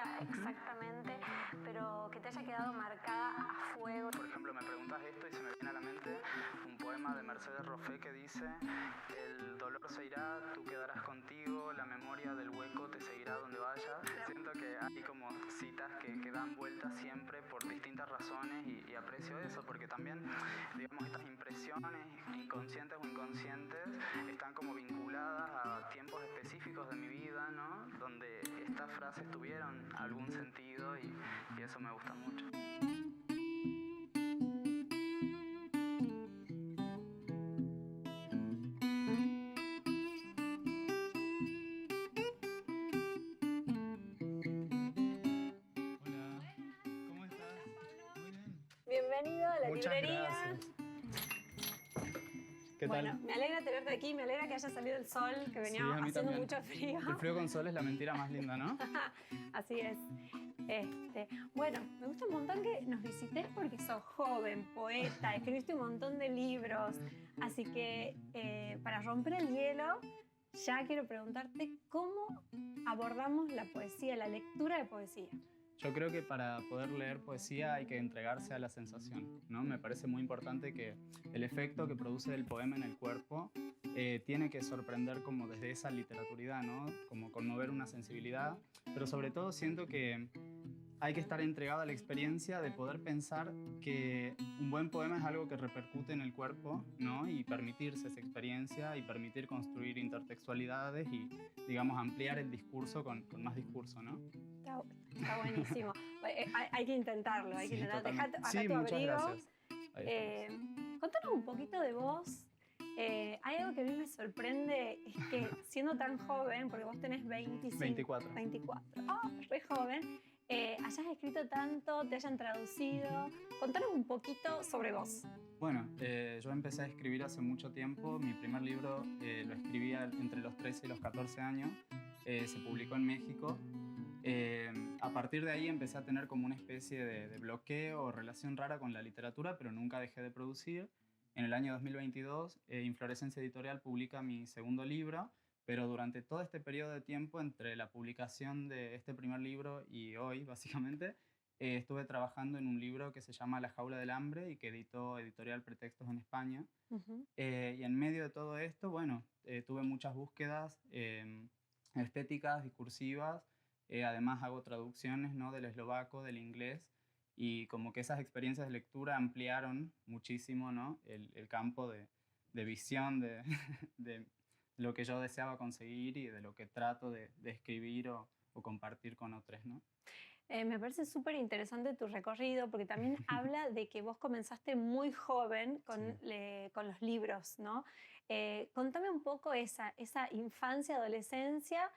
ahora exactamente, pero que te haya quedado marcada a fuego. Por ejemplo, me preguntas esto y se me viene a la mente un poema de Mercedes Roffé que dice: el dolor se irá, tú quedarás contigo, la memoria del hueco te seguirá donde vayas. Siento que hay como citas que dan vueltas siempre por distintas razones y aprecio eso, porque también, digamos, estas impresiones inconscientes o inconscientes están como vinculadas a tiempos específicos de mi vida, ¿no? Donde estas frases tuvieron algún sentido y eso me gusta mucho. Hola, ¿cómo estás? Muy bien. Bienvenido a la Muchas librería. gracias. ¿Qué Bueno, tal? me alegra tenerte aquí, me alegra que haya salido el sol, que venía Sí, a mí haciendo también. mucho frío. El frío con sol es la mentira más linda, ¿no? Así es. Bueno, me gusta un montón que nos visites porque sos joven, poeta, escribiste un montón de libros. Así que para romper el hielo, ya quiero preguntarte cómo abordamos la poesía, la lectura de poesía. Yo creo que para poder leer poesía hay que entregarse a la sensación, ¿no? Me parece muy importante que el efecto que produce el poema en el cuerpo tiene que sorprender como desde esa literaturidad, ¿no? Como conmover una sensibilidad, pero sobre todo siento que hay que estar entregado a la experiencia de poder pensar que un buen poema es algo que repercute en el cuerpo, ¿no? Y permitirse esa experiencia y permitir construir intertextualidades y, digamos, ampliar el discurso con más discurso, ¿no? Está buenísimo. Hay que intentarlo, hay que Sí, intentarlo. totalmente. Dejá acá Sí, tu muchas abrigo. gracias. Ahí estamos. Contanos un poquito de vos. Hay algo que a mí me sorprende, es que siendo tan joven, porque vos tenés 25, 24. 24, re joven, hayas escrito tanto, te hayan traducido. Contanos un poquito sobre vos. Bueno, yo empecé a escribir hace mucho tiempo. Mi primer libro lo escribía entre los 13 y los 14 años. Se publicó en México. A partir de ahí empecé a tener como una especie de bloqueo o relación rara con la literatura, pero nunca dejé de producir. En el año 2022, Inflorescencia Editorial publica mi segundo libro, pero durante todo este periodo de tiempo, entre la publicación de este primer libro y hoy, básicamente, estuve trabajando en un libro que se llama La Jaula del Hambre y que editó Editorial Pretextos en España. Y en medio de todo esto, bueno, tuve muchas búsquedas estéticas, discursivas. Además hago traducciones, ¿no? Del eslovaco, del inglés, y como que esas experiencias de lectura ampliaron muchísimo, ¿no? El campo de visión de lo que yo deseaba conseguir y de lo que trato de escribir o compartir con otros, ¿no? Me parece súper interesante tu recorrido porque también habla de que vos comenzaste muy joven con, Sí. con los libros, ¿no? Contame un poco esa infancia, adolescencia,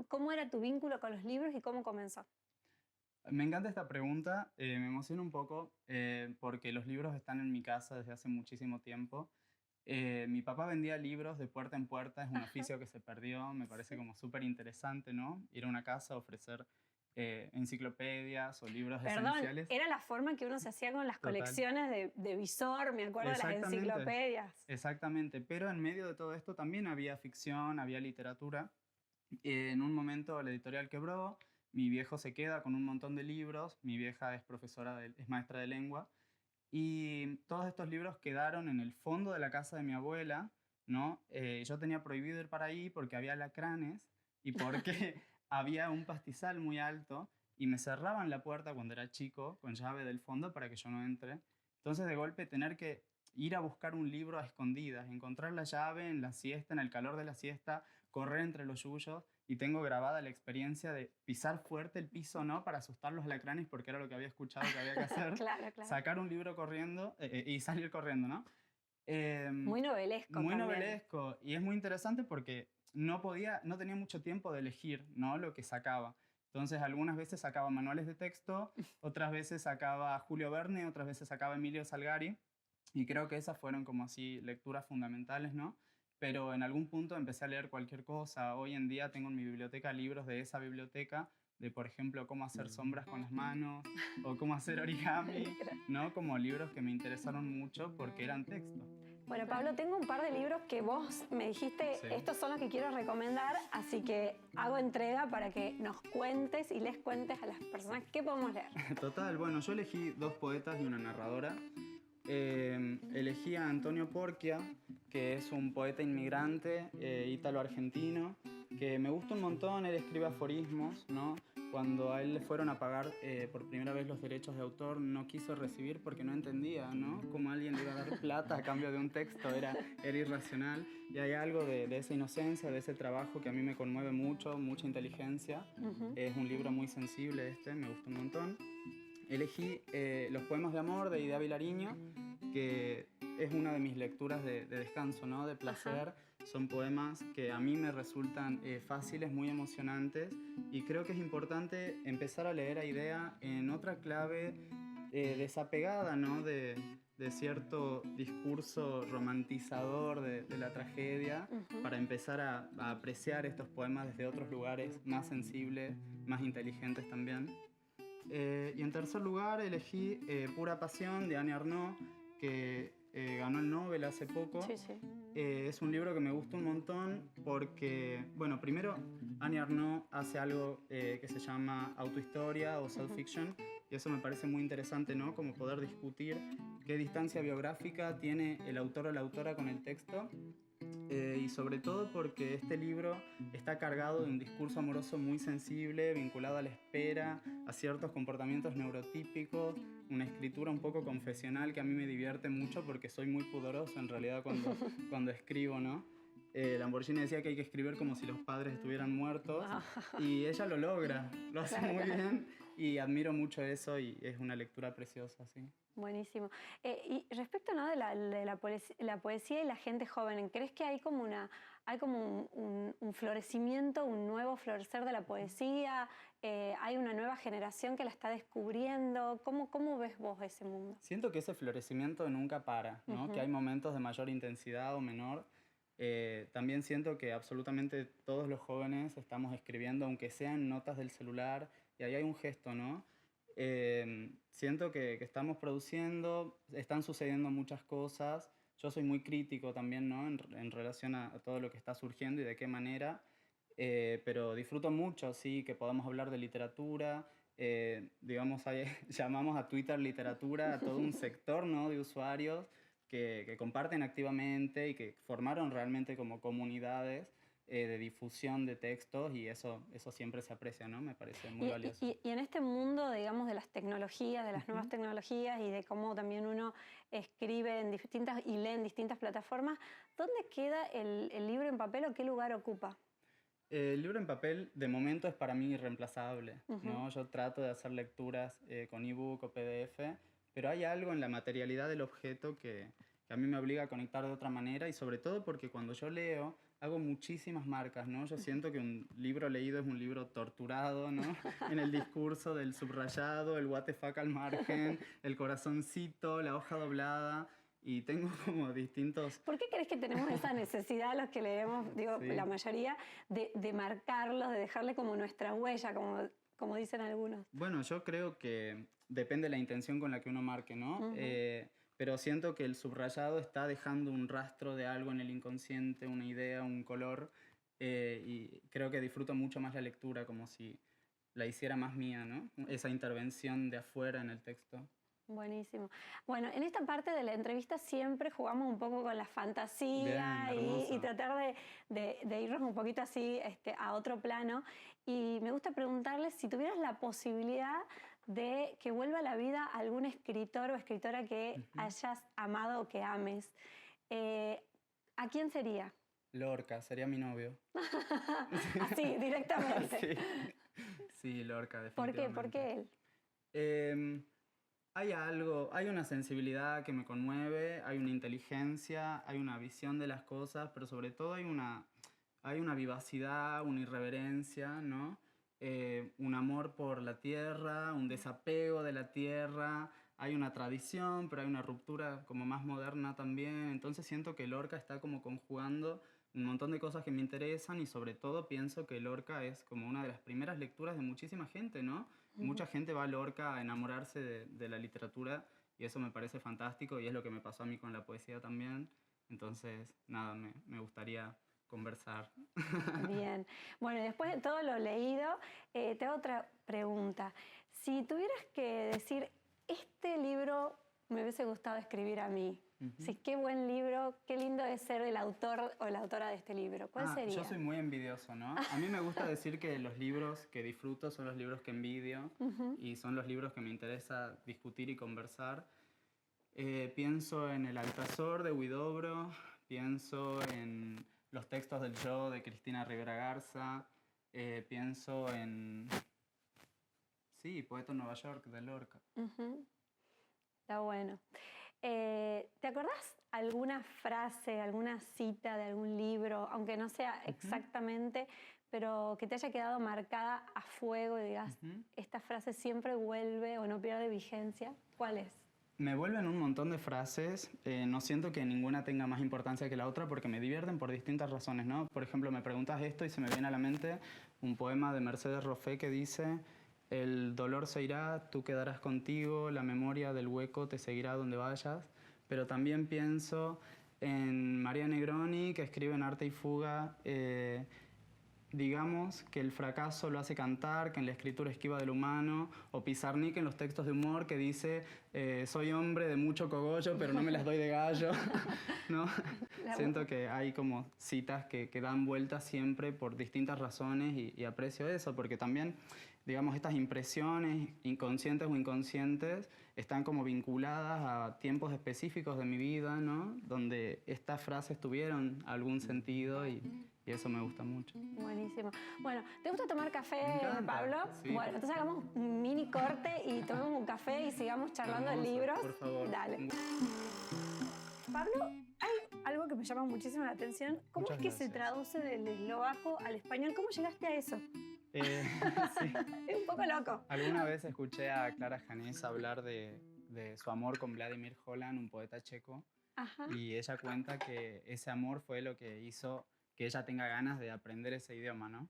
cómo era tu vínculo con los libros y cómo comenzó. Me encanta esta pregunta, me emociona un poco porque los libros están en mi casa desde hace muchísimo tiempo. Mi papá vendía libros de puerta en puerta, es un oficio que se perdió, me parece como súper interesante, ¿no? Ir a una casa, ofrecer enciclopedias o libros Perdón, esenciales. era la forma que uno se hacía con las Total. colecciones de Visor, me acuerdo de las Exactamente, enciclopedias. exactamente. Pero en medio de todo esto también había ficción, había literatura. En un momento la editorial quebró, mi viejo se queda con un montón de libros, mi vieja es es maestra de lengua, y todos estos libros quedaron en el fondo de la casa de mi abuela, ¿no? Yo tenía prohibido ir para ahí porque había alacranes y porque había un pastizal muy alto y me cerraban la puerta cuando era chico con llave del fondo para que yo no entre. Entonces de golpe tener que ir a buscar un libro a escondidas, encontrar la llave en la siesta, en el calor de la siesta, correr entre los yuyos, y tengo grabada la experiencia de pisar fuerte el piso, ¿no? Para asustar los alacranes porque era lo que había escuchado que había que hacer. Claro, claro. Sacar un libro corriendo y salir corriendo, ¿no? Muy novelesco Muy también. novelesco, y es muy interesante porque no tenía mucho tiempo de elegir, ¿no? Lo que sacaba. Entonces algunas veces sacaba manuales de texto, otras veces sacaba Julio Verne, otras veces sacaba Emilio Salgari, y creo que esas fueron como así lecturas fundamentales, ¿no? Pero en algún punto empecé a leer cualquier cosa. Hoy en día tengo en mi biblioteca libros de esa biblioteca, de por ejemplo cómo hacer sombras con las manos o cómo hacer origami, ¿no? Como libros que me interesaron mucho porque eran texto. Bueno, Pablo, tengo un par de libros que vos me dijiste, Sí. estos son los que quiero recomendar, así que hago entrega para que nos cuentes y les cuentes a las personas qué podemos leer. Total, bueno, yo elegí 2 poetas y una narradora. Elegí a Antonio Porquia, que es un poeta inmigrante ítalo-argentino, que me gusta un montón. Él escribe aforismos, ¿no? Cuando a él le fueron a pagar por primera vez los derechos de autor, no quiso recibir porque no entendía, ¿no? Cómo alguien le iba a dar plata a cambio de un texto, era irracional. Y hay algo de esa inocencia, de ese trabajo que a mí me conmueve mucho, mucha inteligencia. Es un libro muy sensible me gusta un montón. Elegí Los poemas de amor de Idea Vilariño, que es una de mis lecturas de descanso, ¿no? De placer. Ajá. Son poemas que a mí me resultan fáciles, muy emocionantes, y creo que es importante empezar a leer a Idea en otra clave desapegada, ¿no? De cierto discurso romantizador de la tragedia, para empezar a apreciar estos poemas desde otros lugares más sensibles, más inteligentes también. Y en tercer lugar elegí Pura Pasión de Annie Ernaux, que ganó el Nobel hace poco. Sí, sí. Es un libro que me gusta un montón porque, bueno, primero Annie Ernaux hace algo que se llama autohistoria o self-fiction, y eso me parece muy interesante, ¿no? Como poder discutir qué distancia biográfica tiene el autor o la autora con el texto. Y sobre todo porque este libro está cargado de un discurso amoroso muy sensible, vinculado a la espera, a ciertos comportamientos neurotípicos, una escritura un poco confesional que a mí me divierte mucho porque soy muy pudoroso en realidad cuando escribo, ¿no? Lamborghini decía que hay que escribir como si los padres estuvieran muertos, y ella lo logra, lo hace muy bien, y admiro mucho eso, y es una lectura preciosa, sí. Buenísimo. Y respecto, ¿no? de la poesía y la gente joven, ¿crees que hay como un florecimiento, un nuevo florecer de la poesía? ¿Hay una nueva generación que la está descubriendo? ¿Cómo ves vos ese mundo? Siento que ese florecimiento nunca para, ¿no? Que hay momentos de mayor intensidad o menor. También siento que absolutamente todos los jóvenes estamos escribiendo, aunque sean notas del celular, y ahí hay un gesto, ¿no? Siento que estamos produciendo, están sucediendo muchas cosas. Yo soy muy crítico también, ¿no? En relación a todo lo que está surgiendo y de qué manera, pero disfruto mucho, sí, que podamos hablar de literatura. Digamos, llamamos a Twitter literatura a todo un sector, ¿no? De usuarios que comparten activamente y que formaron realmente como comunidades de difusión de textos, y eso siempre se aprecia, ¿no? Me parece muy valioso. Y en este mundo, digamos, de las tecnologías, de las nuevas tecnologías y de cómo también uno escribe y lee en distintas plataformas, ¿dónde queda el libro en papel o qué lugar ocupa? El libro en papel, de momento, es para mí irreemplazable, ¿no? Yo trato de hacer lecturas con ebook o PDF, pero hay algo en la materialidad del objeto que a mí me obliga a conectar de otra manera, y sobre todo porque cuando yo leo, hago muchísimas marcas, ¿no? Yo siento que un libro leído es un libro torturado, ¿no? En el discurso del subrayado, el what the fuck al margen, el corazoncito, la hoja doblada, y tengo como distintos... ¿Por qué crees que tenemos esa necesidad, los que leemos, digo, Sí. la mayoría, de marcarlos, de dejarle como nuestra huella, como dicen algunos? Bueno, yo creo que depende de la intención con la que uno marque, ¿no? Pero siento que el subrayado está dejando un rastro de algo en el inconsciente, una idea, un color, y creo que disfruto mucho más la lectura, como si la hiciera más mía, ¿no? Esa intervención de afuera en el texto. Buenísimo. Bueno, en esta parte de la entrevista siempre jugamos un poco con la fantasía Bien, hermoso. y tratar de irnos un poquito así a otro plano. Y me gusta preguntarles si tuvieras la posibilidad de que vuelva a la vida algún escritor o escritora que hayas amado o que ames. ¿A quién sería? Lorca, sería mi novio. Así, directamente. Sí. Sí, Lorca, ¿Por qué? definitivamente. ¿Por qué él? Hay algo, hay una sensibilidad que me conmueve, hay una inteligencia, hay una visión de las cosas, pero sobre todo hay una vivacidad, una irreverencia, ¿no? Un amor por la tierra, un desapego de la tierra, hay una tradición, pero hay una ruptura como más moderna también. Entonces siento que Lorca está como conjugando un montón de cosas que me interesan, y sobre todo pienso que Lorca es como una de las primeras lecturas de muchísima gente, ¿no? Mucha gente va a Lorca a enamorarse de la literatura, y eso me parece fantástico, y es lo que me pasó a mí con la poesía también. Entonces, nada, me gustaría conversar. Bien. Bueno, y después de todo lo leído, te hago otra pregunta. Si tuvieras que decir, este libro me hubiese gustado escribir a mí, sí, qué buen libro, qué lindo es ser el autor o la autora de este libro, ¿cuál sería? Yo soy muy envidioso, ¿no? A mí me gusta decir que los libros que disfruto son los libros que envidio y son los libros que me interesa discutir y conversar. Pienso en El Altazor de Huidobro, pienso en los textos del Yo de Cristina Rivera Garza, pienso en, sí, Poeta en Nueva York de Lorca. Está bueno. ¿Te acordás alguna frase, alguna cita de algún libro, aunque no sea exactamente, pero que te haya quedado marcada a fuego y digas, esta frase siempre vuelve o no pierde vigencia? ¿Cuál es? Me vuelven un montón de frases, no siento que ninguna tenga más importancia que la otra porque me divierten por distintas razones, ¿no? Por ejemplo, me preguntas esto y se me viene a la mente un poema de Mercedes Roffé que dice: el dolor se irá, tú quedarás contigo, la memoria del hueco te seguirá donde vayas. Pero también pienso en María Negroni, que escribe en Arte y Fuga, digamos que el fracaso lo hace cantar, que en la escritura esquiva del humano, o Pizarnik en los textos de humor que dice soy hombre de mucho cogollo pero no me las doy de gallo, ¿no? Siento que hay como citas que dan vueltas siempre por distintas razones y aprecio eso, porque también, digamos, estas impresiones inconscientes o inconscientes están como vinculadas a tiempos específicos de mi vida, ¿no? Donde estas frases tuvieron algún sentido y eso me gusta mucho. Buenísimo. Bueno, ¿te gusta tomar café, Me encanta, Pablo? sí. Bueno, entonces hagamos un mini corte y tomemos un café y sigamos charlando de Hermoso, libros. por favor. Dale. Pablo, hay algo que me llama muchísimo la atención. ¿Cómo Muchas es que se gracias. traduce del eslovaco al español? ¿Cómo llegaste a eso? Sí. Es un poco loco. Alguna vez escuché a Clara Janés hablar de su amor con Vladimir Holan, un poeta checo, y ella cuenta que ese amor fue lo que hizo que ella tenga ganas de aprender ese idioma, ¿no?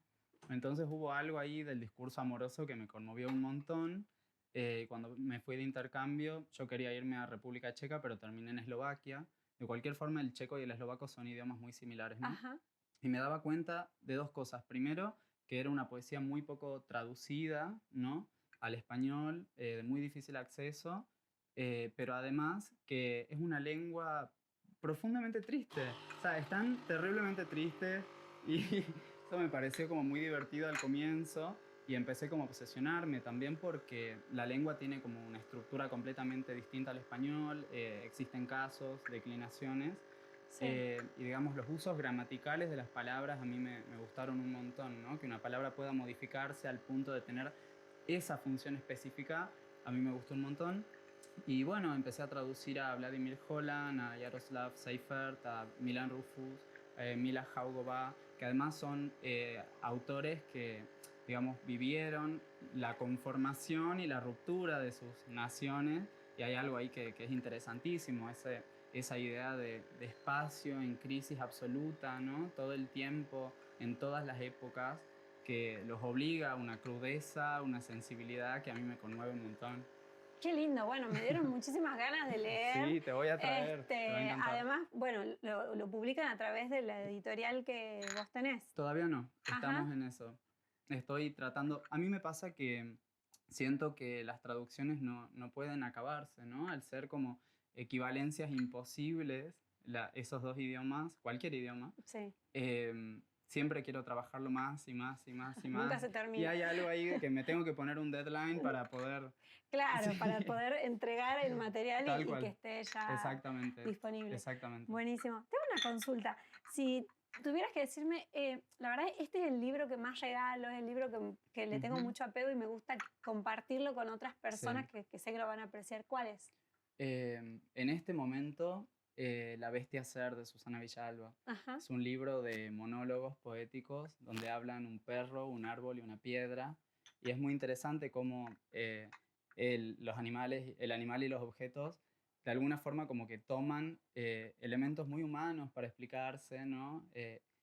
Entonces hubo algo ahí del discurso amoroso que me conmovió un montón. Cuando me fui de intercambio, yo quería irme a República Checa, pero terminé en Eslovaquia. De cualquier forma, el checo y el eslovaco son idiomas muy similares, ¿no? Y me daba cuenta de dos cosas. Primero, que era una poesía muy poco traducida, ¿no?, al español, de muy difícil acceso, pero además que es una lengua profundamente triste. O sea, están terriblemente tristes y eso me pareció como muy divertido al comienzo y empecé como a obsesionarme también porque la lengua tiene como una estructura completamente distinta al español, existen casos, declinaciones. Sí. Y digamos, los usos gramaticales de las palabras a mí me gustaron un montón, ¿no? Que una palabra pueda modificarse al punto de tener esa función específica, a mí me gustó un montón. Y bueno, empecé a traducir a Vladimir Holan, a Jaroslav Seifert, a Milan Rufus, Mila Jaugova, que además son autores que, digamos, vivieron la conformación y la ruptura de sus naciones, y hay algo ahí que es interesantísimo, esa idea de espacio en crisis absoluta, ¿no? Todo el tiempo, en todas las épocas, que los obliga a una crudeza, una sensibilidad que a mí me conmueve un montón. Qué lindo, bueno, me dieron muchísimas ganas de leer. Sí, te voy a traer, te va a encantar. Además, bueno, lo publican a través de la editorial que vos tenés. Todavía no, estamos en eso. Estoy tratando, a mí me pasa que siento que las traducciones no pueden acabarse, ¿no? Al ser como equivalencias imposibles, esos dos idiomas, cualquier idioma. Sí. Siempre quiero trabajarlo más y más y más y más. Nunca se termina. Y hay algo ahí de que me tengo que poner un deadline para poder... Claro, sí, para poder entregar el material y que esté ya disponible. Exactamente. Buenísimo. Tengo una consulta. Si tuvieras que decirme, la verdad, este es el libro que más regalo, es el libro que le tengo mucho apego y me gusta compartirlo con otras personas que sé que lo van a apreciar. ¿Cuál es? En este momento... La bestia ser de Susana Villalba. Es un libro de monólogos poéticos donde hablan un perro, un árbol y una piedra. Y es muy interesante cómo los animales, el animal y los objetos de alguna forma como que toman elementos muy humanos para explicarse, ¿no?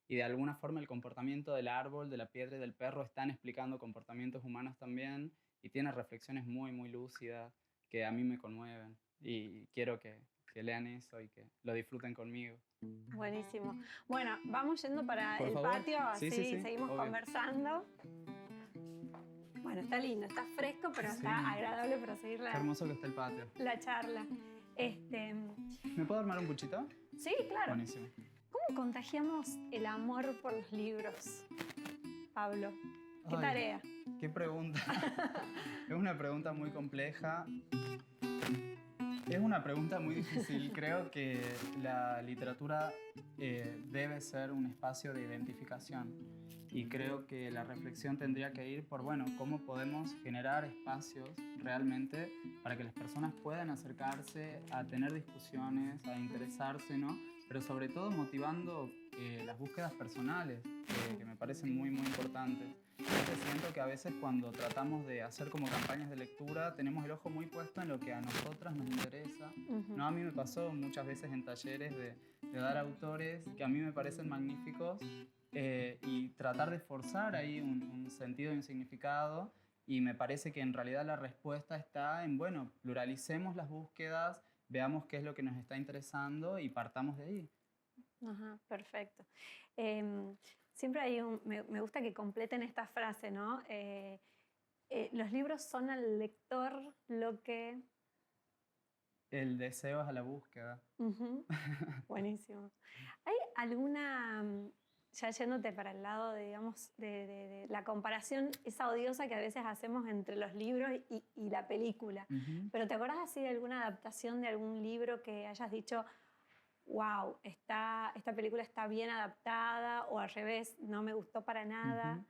Y de alguna forma el comportamiento del árbol, de la piedra y del perro están explicando comportamientos humanos también y tiene reflexiones muy, muy lúcidas que a mí me conmueven y quiero que lean eso y que lo disfruten conmigo. Buenísimo. Bueno, vamos yendo para Por el favor. patio, así Sí, seguimos obvio. conversando. Bueno, está lindo, está fresco, pero Sí. está agradable para seguir Qué hermoso que está el patio. la charla. Este, ¿Me puedo armar un puchito? sí, claro. Buenísimo. ¿Cómo contagiamos el amor por los libros, Pablo? ¿Qué Ay, tarea? qué pregunta. Es una pregunta muy compleja. Es una pregunta muy difícil. Creo que la literatura debe ser un espacio de identificación. Y creo que la reflexión tendría que ir por, bueno, cómo podemos generar espacios realmente para que las personas puedan acercarse a tener discusiones, a interesarse, ¿no? Pero sobre todo motivando las búsquedas personales, que me parecen muy, muy importantes. Yo siento que a veces cuando tratamos de hacer como campañas de lectura, tenemos el ojo muy puesto en lo que a nosotras nos interesa. ¿No? A mí me pasó muchas veces en talleres de dar autores que a mí me parecen magníficos y tratar de forzar ahí un sentido y un significado. Y me parece que en realidad la respuesta está en, bueno, pluralicemos las búsquedas, veamos qué es lo que nos está interesando y partamos de ahí. Ajá, perfecto. Siempre hay me gusta que completen esta frase, ¿no? Los libros son al lector lo que... El deseo es a la búsqueda. Ujú. Buenísimo. ¿Hay alguna, ya yéndote para el lado, digamos, de la comparación esa odiosa que a veces hacemos entre los libros y la película? Pero ¿te acordás así de alguna adaptación de algún libro que hayas dicho, wow, esta película está bien adaptada, o al revés, no me gustó para nada?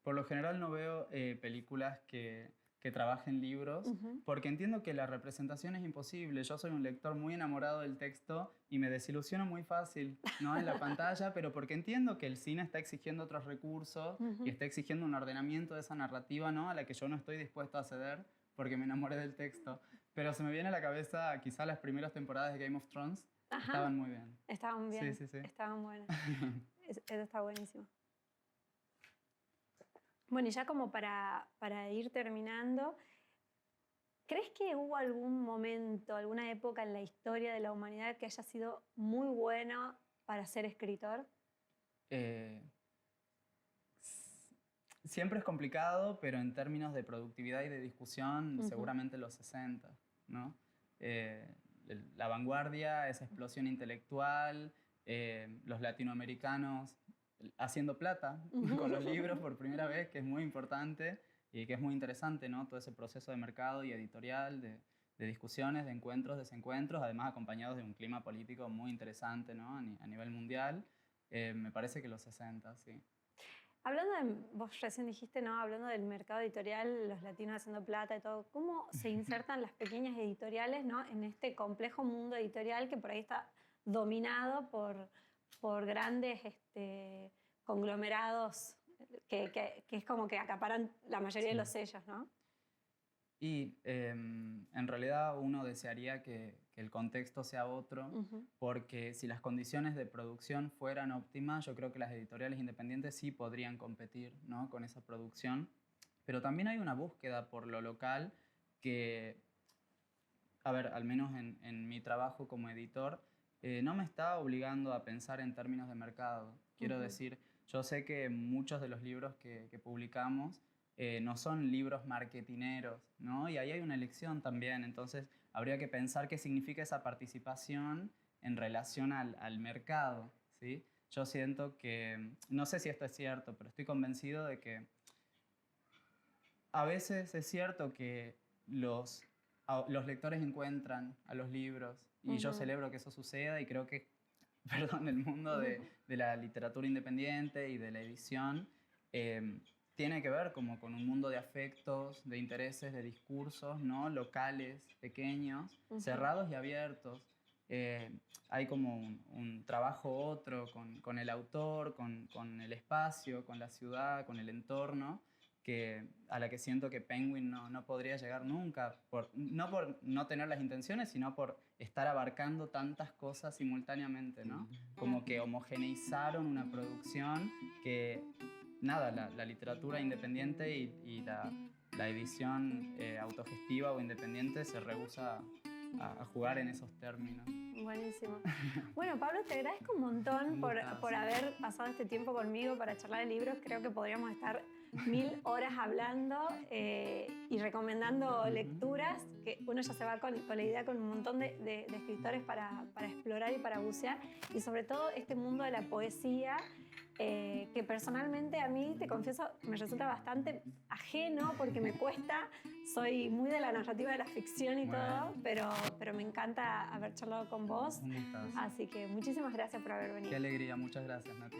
Por lo general no veo películas que trabajen libros, porque entiendo que la representación es imposible. Yo soy un lector muy enamorado del texto y me desilusiono muy fácil, ¿no? En la pantalla, pero porque entiendo que el cine está exigiendo otros recursos y está exigiendo un ordenamiento de esa narrativa, ¿no? A la que yo no estoy dispuesto a ceder porque me enamoré del texto. Pero se me viene a la cabeza quizá las primeras temporadas de Game of Thrones. Ajá. Estaban muy bien. Estaban bien, Sí. estaban buenas. Eso está buenísimo. Bueno, y ya como para ir terminando, ¿crees que hubo algún momento, alguna época en la historia de la humanidad que haya sido muy bueno para ser escritor? Siempre es complicado, pero en términos de productividad y de discusión, seguramente los 60, ¿no? La vanguardia, esa explosión intelectual, los latinoamericanos haciendo plata con los libros por primera vez, que es muy importante y que es muy interesante, ¿no? Todo ese proceso de mercado y editorial, de discusiones, de encuentros, desencuentros, además acompañados de un clima político muy interesante, ¿no? A nivel mundial. Me parece que los 60, sí. Hablando de, vos recién dijiste, ¿no? Hablando del mercado editorial, los latinos haciendo plata y todo, ¿cómo se insertan las pequeñas editoriales, ¿no? En este complejo mundo editorial que por ahí está dominado por grandes conglomerados que es como que acaparan la mayoría de los sellos, ¿no? Y en realidad uno desearía que el contexto sea otro, porque si las condiciones de producción fueran óptimas, yo creo que las editoriales independientes sí podrían competir, ¿no? Con esa producción. Pero también hay una búsqueda por lo local que, a ver, al menos en mi trabajo como editor, no me está obligando a pensar en términos de mercado. Quiero decir, yo sé que muchos de los libros que publicamos no son libros marketineros, ¿no? Y ahí hay una elección también. Entonces, habría que pensar qué significa esa participación en relación al mercado, ¿sí? Yo siento que, no sé si esto es cierto, pero estoy convencido de que a veces es cierto que los lectores encuentran a los libros y yo celebro que eso suceda y creo que, perdón, el mundo de la literatura independiente y de la edición tiene que ver como con un mundo de afectos, de intereses, de discursos, ¿no? Locales, pequeños, cerrados y abiertos. Hay como un trabajo otro con el autor, con el espacio, con la ciudad, con el entorno, a la que siento que Penguin no podría llegar nunca, no por no tener las intenciones, sino por estar abarcando tantas cosas simultáneamente, ¿no? Como que homogeneizaron una producción que, nada, la literatura independiente y la edición autogestiva o independiente se rehúsa a jugar en esos términos. Buenísimo. Bueno, Pablo, te agradezco un montón por haber pasado este tiempo conmigo para charlar de libros. Creo que podríamos estar 1000 horas hablando y recomendando lecturas, que uno ya se va con la idea con un montón de escritores para explorar y para bucear, y sobre todo este mundo de la poesía, que personalmente a mí, te confieso, me resulta bastante ajeno porque me cuesta. Soy muy de la narrativa de la ficción y todo, pero me encanta haber charlado con vos. Un gustazo. Así que muchísimas gracias por haber venido. Qué alegría, muchas gracias, Nati.